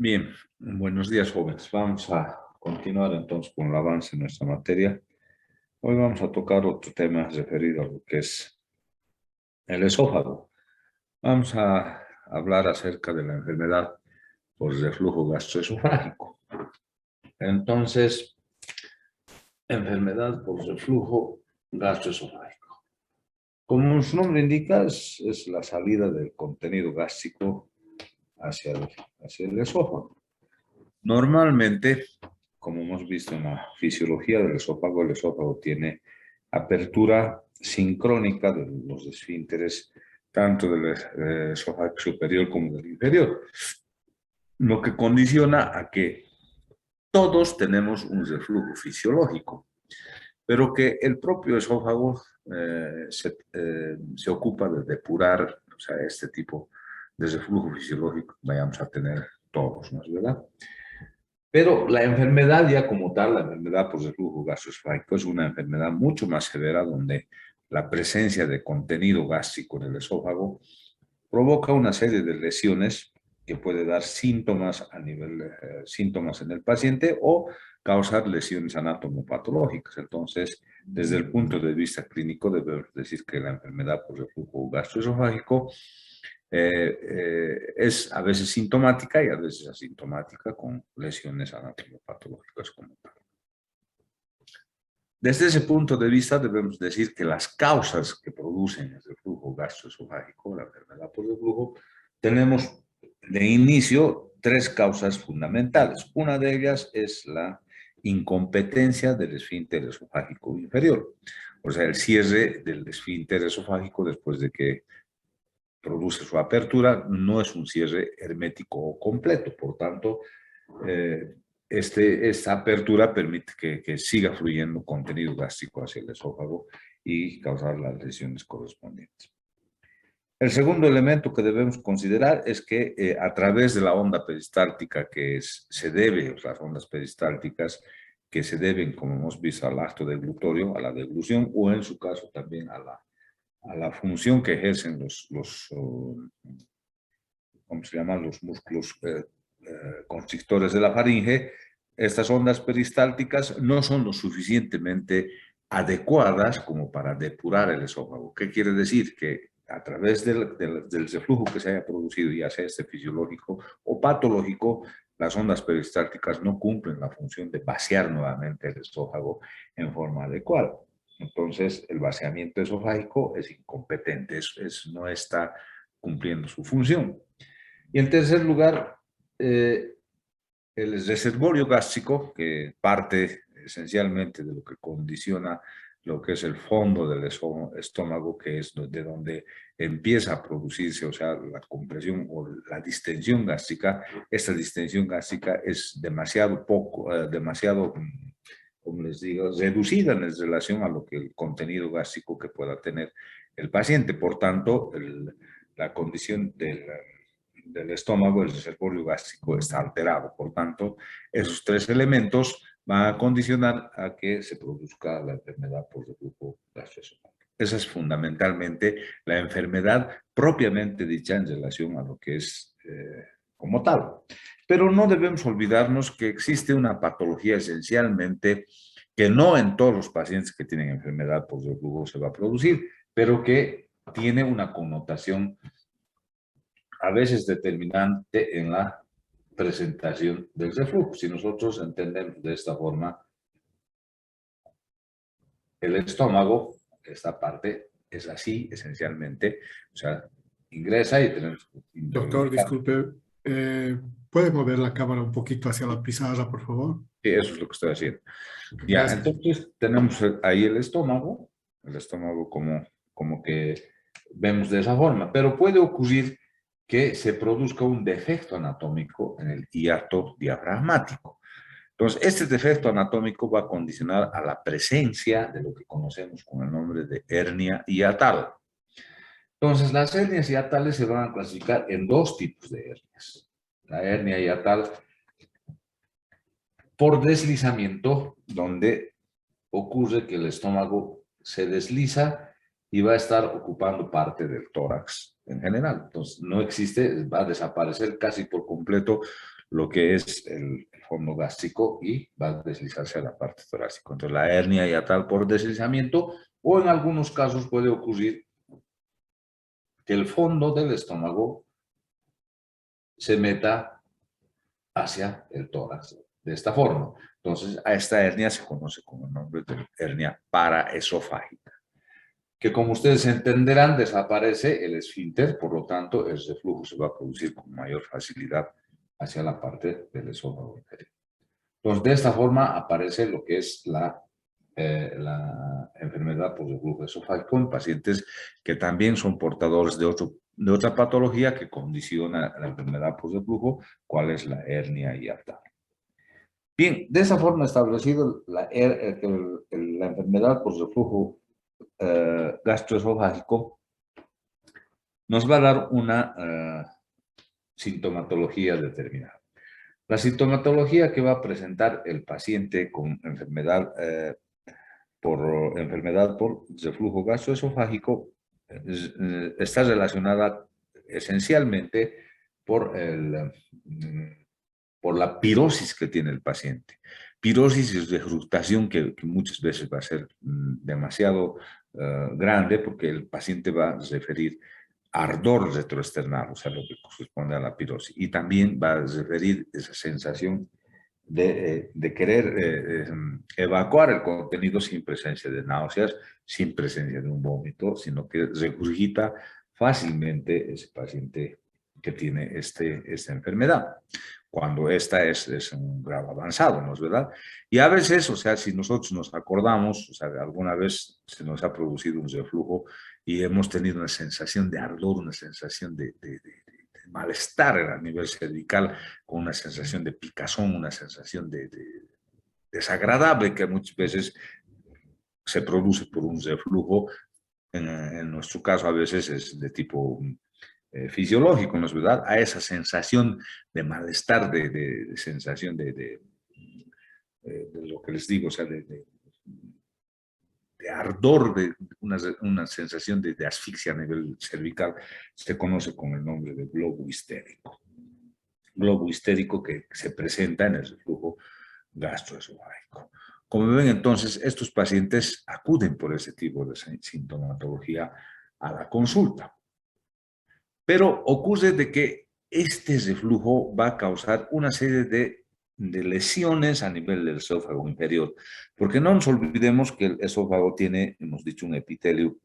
Bien, buenos días, jóvenes. Vamos a continuar entonces con el avance de nuestra materia. Hoy vamos a tocar otro tema referido a lo que es el esófago. Vamos a hablar acerca de la enfermedad por reflujo gastroesofágico. Entonces, enfermedad por reflujo gastroesofágico. Como su nombre indica, es la salida del contenido gástrico hacia el esófago. Normalmente, como hemos visto en la fisiología del esófago, el esófago tiene apertura sincrónica de los esfínteres, tanto del esófago superior como del inferior, lo que condiciona a que todos tenemos un reflujo fisiológico, pero que el propio esófago se ocupa de depurar, o sea, este tipo de reflujo fisiológico que vayamos a tener todos, ¿no es verdad? Pero la enfermedad ya como tal, la enfermedad por reflujo gastroesofágico es una enfermedad mucho más severa donde la presencia de contenido gástrico en el esófago provoca una serie de lesiones que puede dar síntomas a nivel síntomas en el paciente o causar lesiones anatomopatológicas. Entonces, desde el punto de vista clínico, debemos decir que la enfermedad por reflujo gastroesofágico es a veces sintomática y a veces asintomática con lesiones anatomopatológicas como tal. Desde ese punto de vista debemos decir que las causas que producen el reflujo gastroesofágico, la enfermedad por reflujo, tenemos de inicio tres causas fundamentales. Una de ellas es la incompetencia del esfínter esofágico inferior, o sea, el cierre del esfínter esofágico después de que produce su apertura, no es un cierre hermético completo, por tanto, esta apertura permite que siga fluyendo contenido gástrico hacia el esófago y causar las lesiones correspondientes. El segundo elemento que debemos considerar es que a través de la onda peristáltica se debe, las ondas peristálticas que se deben, como hemos visto, al acto deglutorio, a la deglución o en su caso también a la función que ejercen ¿cómo se llaman? Los músculos constrictores de la faringe, estas ondas peristálticas no son lo suficientemente adecuadas como para depurar el esófago. ¿Qué quiere decir? Que a través del reflujo que se haya producido, ya sea este fisiológico o patológico, las ondas peristálticas no cumplen la función de vaciar nuevamente el esófago en forma adecuada. Entonces, el vaciamiento esofágico es incompetente, no está cumpliendo su función. Y en tercer lugar, el reservorio gástrico, que parte esencialmente de lo que condiciona lo que es el fondo del estómago, que es de donde empieza a producirse, o sea, la compresión o la distensión gástrica. Esta distensión gástrica es demasiado como les digo, reducida en relación a lo que el contenido gástrico que pueda tener el paciente. Por tanto, la condición del estómago, el reservorio gástrico está alterado. Por tanto, esos tres elementos van a condicionar a que se produzca la enfermedad por reflujo gastroesofágico. Esa es fundamentalmente la enfermedad propiamente dicha en relación a lo que es como tal. Pero no debemos olvidarnos que existe una patología esencialmente que no en todos los pacientes que tienen enfermedad por reflujo se va a producir, pero que tiene una connotación a veces determinante en la presentación del reflujo. Si nosotros entendemos de esta forma, el estómago, esta parte, es así esencialmente, o sea, ingresa y tenemos... Doctor, disculpe, ¿puede mover la cámara un poquito hacia la pizarra, por favor? Sí, eso es lo que estoy haciendo. Ya, Gracias. entonces tenemos ahí el estómago como que vemos de esa forma, pero puede ocurrir que se produzca un defecto anatómico en el hiato diafragmático. Entonces, este defecto anatómico va a condicionar a la presencia de lo que conocemos con el nombre de hernia hiatal. Entonces, las hernias hiatales se van a clasificar en dos tipos de hernias. La hernia hiatal por deslizamiento, donde ocurre que el estómago se desliza y va a estar ocupando parte del tórax en general. Entonces, no existe, va a desaparecer casi por completo lo que es el fondo gástrico y va a deslizarse a la parte torácica. Entonces la hernia ya tal por deslizamiento, o en algunos casos puede ocurrir que el fondo del estómago se meta hacia el tórax de esta forma. Entonces a esta hernia se conoce con el nombre de hernia paraesofágica, que como ustedes entenderán desaparece el esfínter, por lo tanto el reflujo se va a producir con mayor facilidad hacia la parte del esófago inferior. Entonces, de esta forma aparece lo que es la enfermedad por reflujo esofágico en pacientes que también son portadores de otra patología que condiciona la enfermedad por reflujo, cuál es la hernia hiatal. Bien, de esa forma establecido la enfermedad por reflujo gastroesofágico, nos va a dar una sintomatología determinada. La sintomatología que va a presentar el paciente con enfermedad por reflujo gastroesofágico está relacionada esencialmente por la pirosis que tiene el paciente. Pirosis es regurgitación que muchas veces va a ser demasiado grande porque el paciente va a referir ardor retroesternal, o sea, lo que corresponde a la pirosis. Y también va a referir esa sensación de querer evacuar el contenido sin presencia de náuseas, sin presencia de un vómito, sino que regurgita fácilmente ese paciente que tiene esta enfermedad, cuando esta es un grado avanzado, ¿no es verdad? Y a veces, o sea, si nosotros nos acordamos, o sea, alguna vez se nos ha producido un reflujo y hemos tenido una sensación de ardor, una sensación de malestar a nivel cervical, con una sensación de picazón, una sensación desagradable que muchas veces se produce por un reflujo. En nuestro caso a veces es de tipo fisiológico, ¿no es verdad? A esa sensación de malestar, de sensación de lo que les digo, o sea, de ardor, de una sensación de asfixia a nivel cervical, se conoce con el nombre de globo histérico. Globo histérico que se presenta en el reflujo gastroesofágico. Como ven, entonces, estos pacientes acuden por ese tipo de sintomatología a la consulta. Pero ocurre de que este reflujo va a causar una serie de lesiones a nivel del esófago inferior, porque no nos olvidemos que el esófago tiene, hemos dicho, un epitelio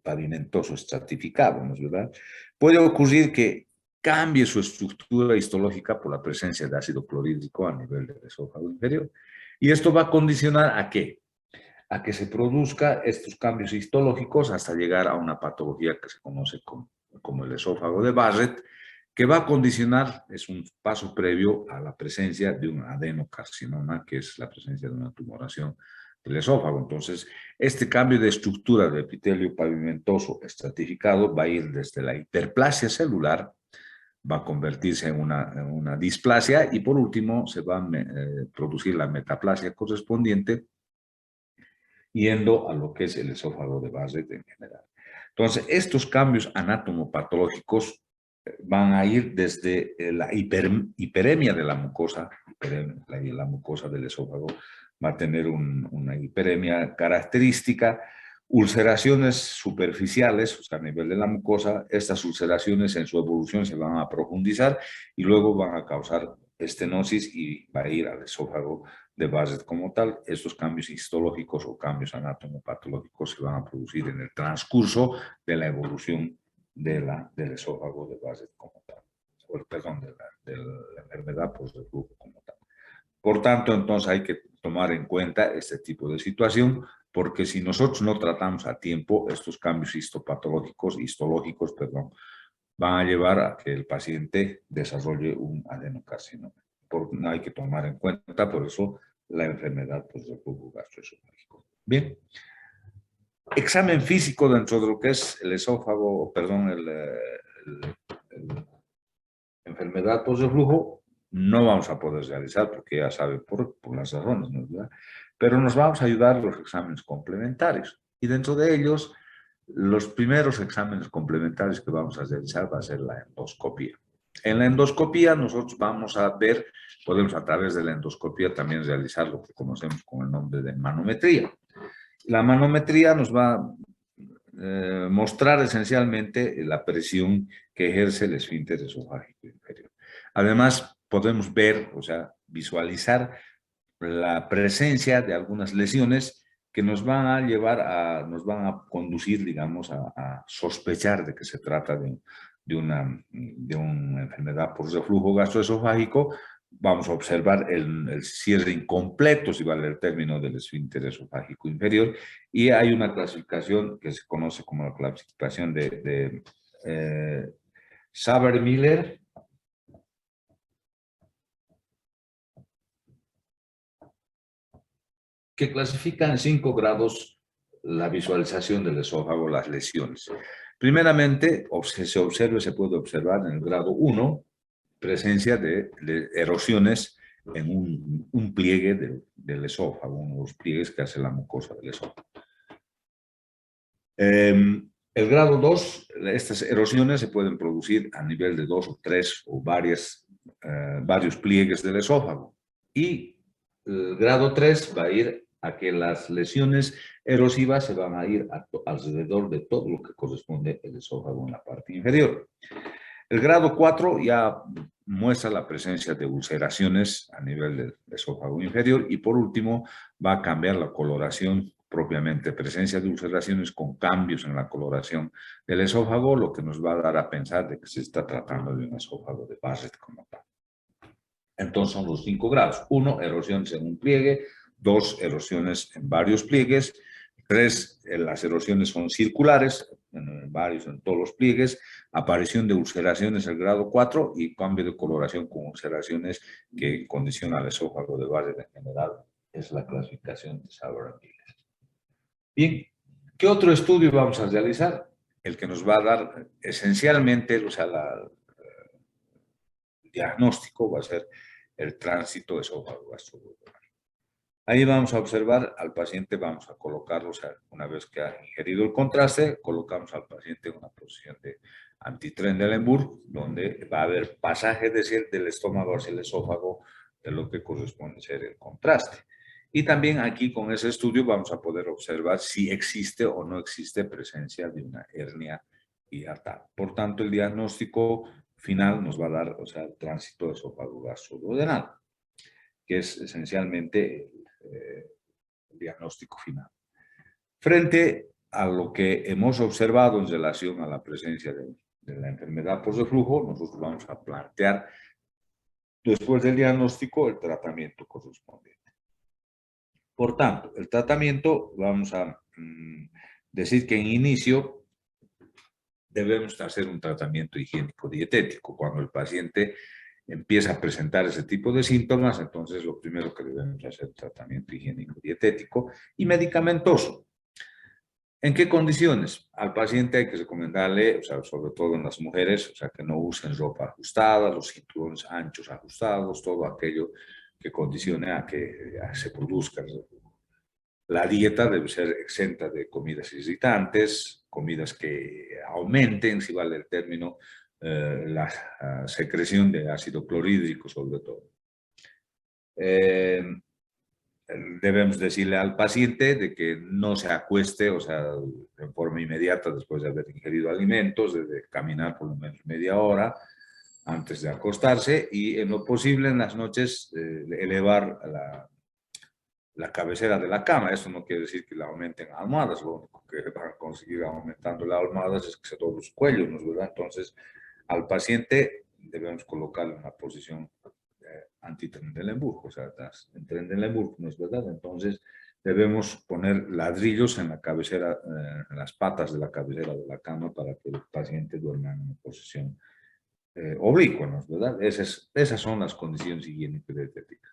pavimentoso estratificado, ¿no es verdad? Puede ocurrir que cambie su estructura histológica por la presencia de ácido clorhídrico a nivel del esófago inferior. Y esto va a condicionar ¿a qué? A que se produzca estos cambios histológicos hasta llegar a una patología que se conoce como el esófago de Barrett, que va a condicionar, es un paso previo a la presencia de un adenocarcinoma, que es la presencia de una tumoración del esófago. Entonces, este cambio de estructura de epitelio pavimentoso estratificado va a ir desde la hiperplasia celular, va a convertirse en una displasia y por último se va a producir la metaplasia correspondiente, yendo a lo que es el esófago de Barrett en general. Entonces, estos cambios anatomopatológicos van a ir desde la hiperemia de la mucosa, la mucosa del esófago va a tener una hiperemia característica, ulceraciones superficiales, o sea, a nivel de la mucosa, estas ulceraciones en su evolución se van a profundizar y luego van a causar estenosis y va a ir al esófago de Barrett como tal. Estos cambios histológicos o cambios anatomopatológicos se van a producir en el transcurso de la evolución del esófago de Barrett como tal, o perdón, de la enfermedad por reflujo como tal. Por tanto, entonces hay que tomar en cuenta este tipo de situación, porque si nosotros no tratamos a tiempo, estos cambios histológicos, van a llevar a que el paciente desarrolle un adenocarcinoma. No hay que tomar en cuenta, por eso, la enfermedad por reflujo gastroesofágico. Bien. Examen físico dentro de lo que es el esófago, perdón, la enfermedad por reflujo, no vamos a poder realizar porque ya sabe por las razones, ¿no? ¿Verdad? Pero nos vamos a ayudar los exámenes complementarios. Y dentro de ellos, los primeros exámenes complementarios que vamos a realizar va a ser la endoscopia. En la endoscopía nosotros vamos a ver, podemos a través de la endoscopía también realizar lo que conocemos con el nombre de manometría. La manometría nos va a mostrar esencialmente la presión que ejerce el esfínter esofágico inferior. Además, podemos ver, o sea, visualizar la presencia de algunas lesiones que nos van a llevar nos van a conducir, digamos, a sospechar de que se trata de una enfermedad por reflujo gastroesofágico. Vamos a observar el cierre incompleto, si vale el término, del esfínter esofágico inferior, y hay una clasificación que se conoce como la clasificación de Saber-Miller, que clasifica en 5 grados la visualización del esófago, las lesiones. Primeramente, se puede observar en el grado 1 presencia de erosiones en un pliegue del esófago, uno de los pliegues que hace la mucosa del esófago. El grado 2, estas erosiones se pueden producir a nivel de 2 o 3 o varios pliegues del esófago. Y el grado 3 va a ir a que las lesiones erosivas se van a ir alrededor de todo lo que corresponde al esófago en la parte inferior. El grado 4 ya muestra la presencia de ulceraciones a nivel del esófago inferior y por último va a cambiar la coloración propiamente, presencia de ulceraciones con cambios en la coloración del esófago, lo que nos va a dar a pensar de que se está tratando de un esófago de Barrett como tal. Entonces son los 5 grados. 1, erosiones en un pliegue. 2, erosiones en varios pliegues. 3, las erosiones son circulares, en todos los pliegues. Aparición de ulceraciones el grado 4 y cambio de coloración con ulceraciones que condiciona al esófago de Barrett en general. Es la clasificación de Saber-Miller. Bien, ¿qué otro estudio vamos a realizar? El que nos va a dar esencialmente, o sea, el diagnóstico va a ser el tránsito esófago gastroduodenal. Ahí vamos a observar al paciente, vamos a colocarlo, o sea, una vez que ha ingerido el contraste, colocamos al paciente en una posición de Anti-Trendelenburg, donde va a haber pasaje del estómago hacia el esófago de lo que corresponde ser el contraste. Y también aquí con ese estudio vamos a poder observar si existe o no existe presencia de una hernia hiatal. Por tanto, el diagnóstico final nos va a dar, o sea, el tránsito esófago gastroduodenal, que es esencialmente el diagnóstico final. Frente a lo que hemos observado en relación a la presencia de la enfermedad por reflujo, nosotros vamos a plantear, después del diagnóstico, el tratamiento correspondiente. Por tanto, el tratamiento, vamos a decir que en inicio debemos hacer un tratamiento higiénico dietético. Cuando el paciente empieza a presentar ese tipo de síntomas, entonces lo primero que debemos hacer es tratamiento higiénico dietético y medicamentoso. ¿En qué condiciones? Al paciente hay que recomendarle, o sea, sobre todo en las mujeres, o sea, que no usen ropa ajustada, los cinturones anchos ajustados, todo aquello que condicione a que se produzca. La dieta debe ser exenta de comidas irritantes, comidas que aumenten, si vale el término, la secreción de ácido clorhídrico sobre todo. Debemos decirle al paciente de que no se acueste, o sea, en forma inmediata después de haber ingerido alimentos, de caminar por lo menos media hora antes de acostarse y en lo posible en las noches elevar la cabecera de la cama. Eso no quiere decir que le aumenten almohadas, lo único que van a conseguir aumentando las almohadas es que se doble su cuello, ¿no es verdad? Entonces, al paciente debemos colocarle en una posición anti-Trendelenburg, o sea, en Trendelenburg, ¿no es verdad? Entonces, debemos poner ladrillos en la cabecera, en las patas de la cabecera de la cama para que el paciente duerma en una posición oblicua, ¿no es verdad? Esas son las condiciones higiénicas y dietéticas.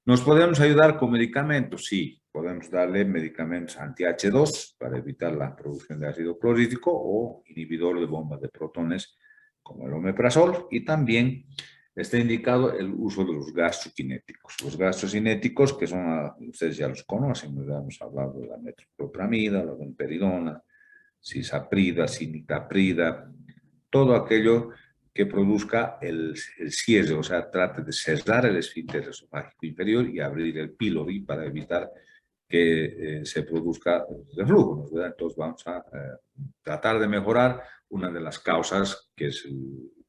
¿Nos podemos ayudar con medicamentos? Sí, podemos darle medicamentos anti-H2 para evitar la producción de ácido clorhídrico o inhibidor de bomba de protones como el omeprazol y también está indicado el uso de los gastroquinéticos. Los gastrocinéticos que son, ustedes ya los conocen, ¿verdad? Hemos hablado de la metoclopramida, la domperidona, cisaprida, cinitaprida, todo aquello que produzca el cierre, o sea, trate de cerrar el esfínter esofágico inferior y abrir el pílori para evitar que se produzca reflujo, ¿no? ¿Verdad? Entonces vamos a tratar de mejorar una de las causas, que es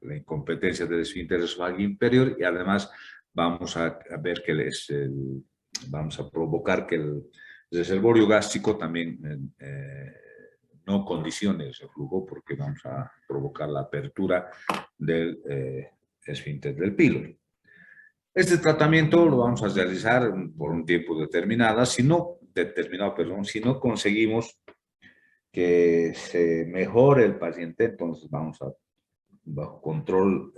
la incompetencia del esfínter esofágico inferior, y además vamos a ver que vamos a provocar que el reservorio gástrico también no condicione el reflujo, porque vamos a provocar la apertura del esfínter del pílori. Este tratamiento lo vamos a realizar por un tiempo determinado, si no conseguimos que se mejore el paciente, entonces vamos a, bajo control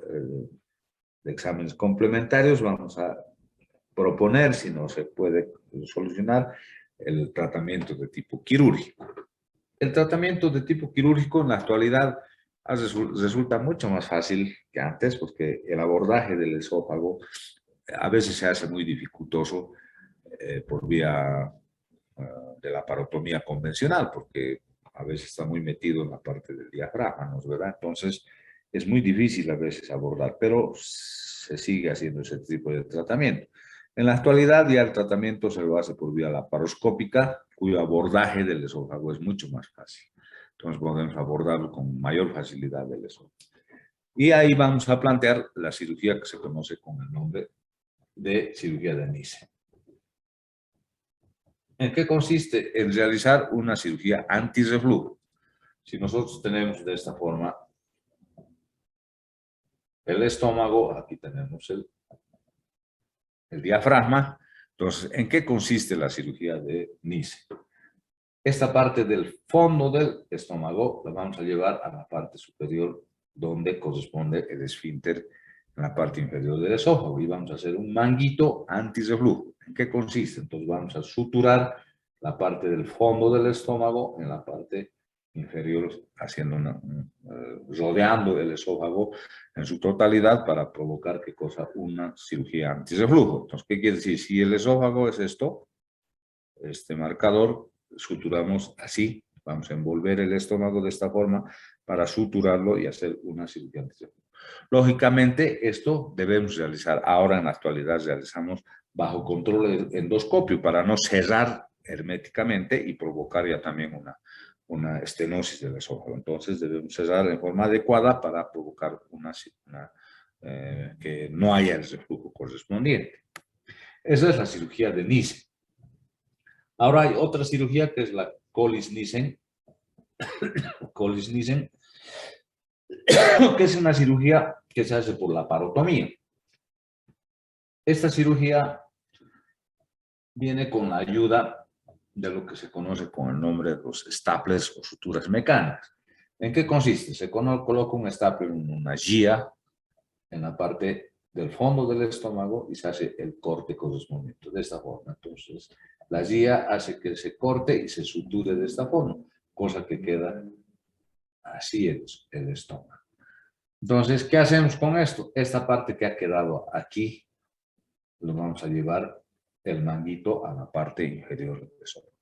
de exámenes complementarios, vamos a proponer, si no se puede solucionar, el tratamiento de tipo quirúrgico. El tratamiento de tipo quirúrgico en la actualidad resulta mucho más fácil que antes, porque el abordaje del esófago a veces se hace muy dificultoso por vía de la parotomía convencional, porque a veces está muy metido en la parte del diafragma, ¿no es verdad? Entonces es muy difícil a veces abordar, pero se sigue haciendo ese tipo de tratamiento. En la actualidad ya el tratamiento se lo hace por vía laparoscópica, cuyo abordaje del esófago es mucho más fácil. Entonces podemos abordarlo con mayor facilidad del esófago. Y ahí vamos a plantear la cirugía que se conoce con el nombre de cirugía de Nissen. ¿En qué consiste? En realizar una cirugía antirreflujo. Si nosotros tenemos de esta forma el estómago, aquí tenemos el diafragma. Entonces, ¿en qué consiste la cirugía de Nissen? Esta parte del fondo del estómago la vamos a llevar a la parte superior, donde corresponde el esfínter en la parte inferior del esófago, y vamos a hacer un manguito antirreflujo. ¿En qué consiste? Entonces vamos a suturar la parte del fondo del estómago en la parte inferior, haciendo rodeando el esófago en su totalidad para provocar, ¿qué cosa? Una cirugía antirreflujo. Entonces, ¿qué quiere decir? Si el esófago es esto, este marcador, suturamos así, vamos a envolver el estómago de esta forma para suturarlo y hacer una cirugía antirreflujo. Lógicamente, esto debemos realizar, ahora en la actualidad realizamos bajo control endoscopio para no cerrar herméticamente y provocar ya también una estenosis del esófago. Entonces debemos cerrar en forma adecuada para provocar que no haya el reflujo correspondiente. Esa es la cirugía de Nissen. Ahora hay otra cirugía que es la Colles-Nissen, que es una cirugía que se hace por la parotomía. Esta cirugía viene con la ayuda de lo que se conoce con el nombre de los staples o suturas mecánicas. ¿En qué consiste? Se coloca un stapler en una guía en la parte del fondo del estómago y se hace el corte correspondiente de esta forma. Entonces, la guía hace que se corte y se suture de esta forma, cosa que queda así el estómago. Entonces, ¿qué hacemos con esto? Esta parte que ha quedado aquí, lo vamos a llevar el manguito a la parte inferior del estómago.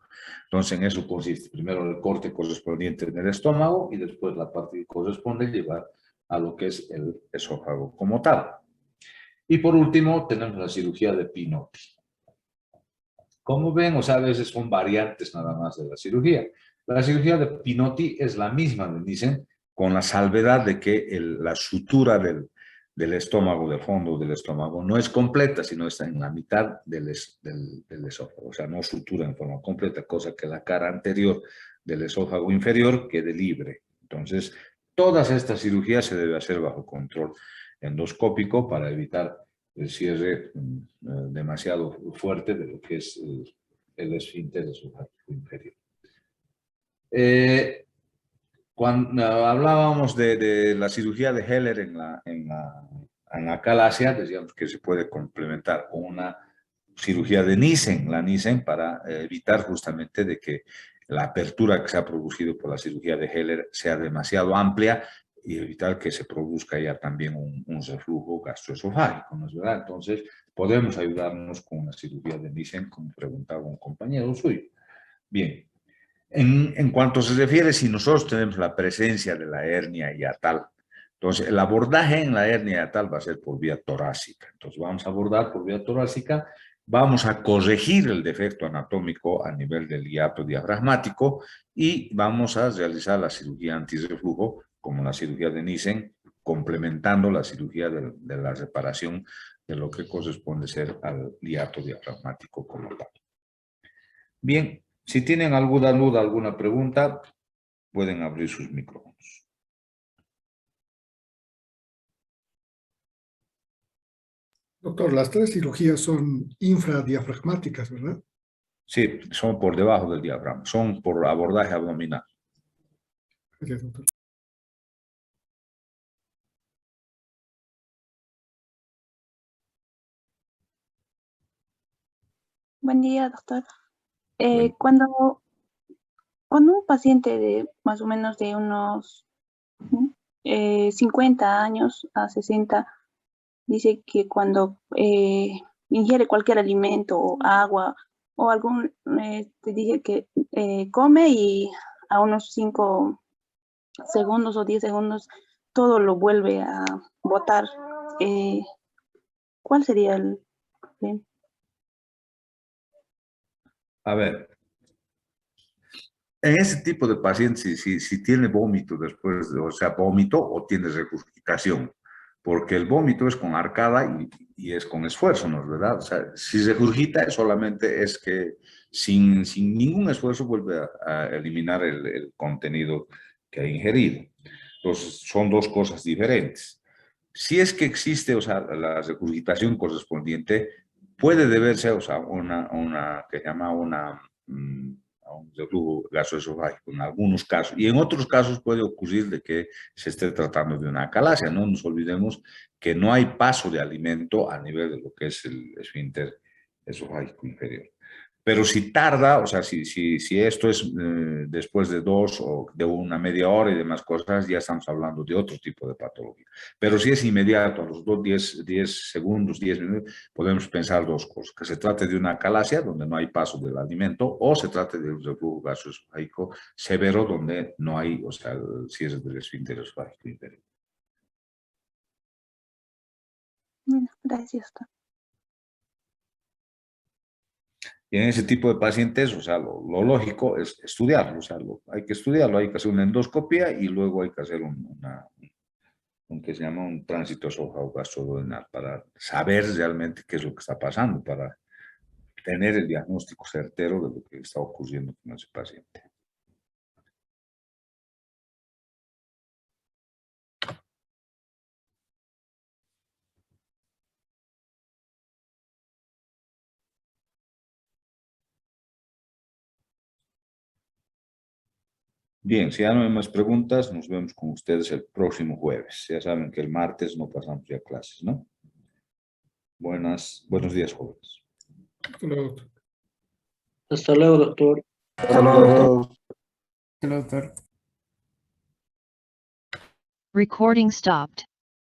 Entonces, en eso consiste primero el corte correspondiente en el estómago y después la parte que corresponde llevar a lo que es el esófago como tal. Y por último, tenemos la cirugía de Pinotti. Como ven, o sea, a veces son variantes nada más de la cirugía. La cirugía de Pinotti es la misma de Nissen, con la salvedad de que la sutura del estómago, del fondo del estómago, no es completa, sino está en la mitad del esófago. O sea, no sutura en forma completa, cosa que la cara anterior del esófago inferior quede libre. Entonces, todas estas cirugías se deben hacer bajo control endoscópico para evitar el cierre demasiado fuerte de lo que es el esfínter esofágico inferior. Cuando hablábamos de la cirugía de Heller en la calasia, decíamos que se puede complementar con una cirugía de Nissen, la Nissen, para evitar justamente de que la apertura que se ha producido por la cirugía de Heller sea demasiado amplia y evitar que se produzca ya también un reflujo gastroesofágico, ¿no es verdad? Entonces, podemos ayudarnos con una cirugía de Nissen, como preguntaba un compañero suyo. Bien. En cuanto se refiere, si nosotros tenemos la presencia de la hernia hiatal, Entonces, el abordaje en la hernia hiatal va a ser por vía torácica. Entonces, vamos a abordar por vía torácica, vamos a corregir el defecto anatómico a nivel del hiato diafragmático y vamos a realizar la cirugía antirreflujo, como la cirugía de Nissen, complementando la cirugía de la reparación de lo que corresponde ser al hiato diafragmático como tal. Bien, si tienen alguna duda, alguna pregunta, pueden abrir sus micrófonos. Doctor, las tres cirugías son infradiafragmáticas, ¿verdad? Sí, son por debajo del diafragma, son por abordaje abdominal. Gracias, doctor. Buen día, doctor. Bueno, Cuando un paciente de más o menos de unos 50 años a 60 dice que cuando ingiere cualquier alimento o agua o algún, te dije que come y a unos 5 segundos o 10 segundos todo lo vuelve a botar. ¿Cuál sería el problema? a ver, en ese tipo de pacientes, si tiene vómito después, o sea, vómito o tiene regurgitación, porque el vómito es con arcada y es con esfuerzo, ¿no es verdad? O sea, si regurgita solamente es que sin ningún esfuerzo vuelve a eliminar el contenido que ha ingerido. Entonces, son dos cosas diferentes. Si es que existe, o sea, la regurgitación correspondiente, puede deberse, o sea, una que se llama a un reflujo gastroesofágico en algunos casos, y en otros casos puede ocurrir de que se esté tratando de una acalasia. No nos olvidemos que no hay paso de alimento a nivel de lo que es el esfínter esofágico inferior. Pero si tarda, o sea, si esto es después de 2 o de una media hora y demás cosas, ya estamos hablando de otro tipo de patología. Pero si es inmediato, a los 10 segundos, 10 minutos, podemos pensar dos cosas. Que se trate de una acalasia, donde no hay paso del alimento, o se trate de un reflujo gastroesofágico severo, donde no hay, o sea, el cierre del esfínter esofágico inferior. Bueno, gracias, doctor. Y en ese tipo de pacientes, o sea, lo lógico es estudiarlo, o sea, hay que estudiarlo, hay que hacer una endoscopia y luego hay que hacer un que se llama un tránsito esofágico-gastroduodenal para saber realmente qué es lo que está pasando, para tener el diagnóstico certero de lo que está ocurriendo con ese paciente. Bien, si ya no hay más preguntas, nos vemos con ustedes el próximo jueves. Ya saben que el martes no pasamos ya clases, ¿no? Buenos días, jóvenes. Hasta luego, doctor. Hasta luego, doctor. Hasta luego. Hasta luego, doctor. Recording stopped.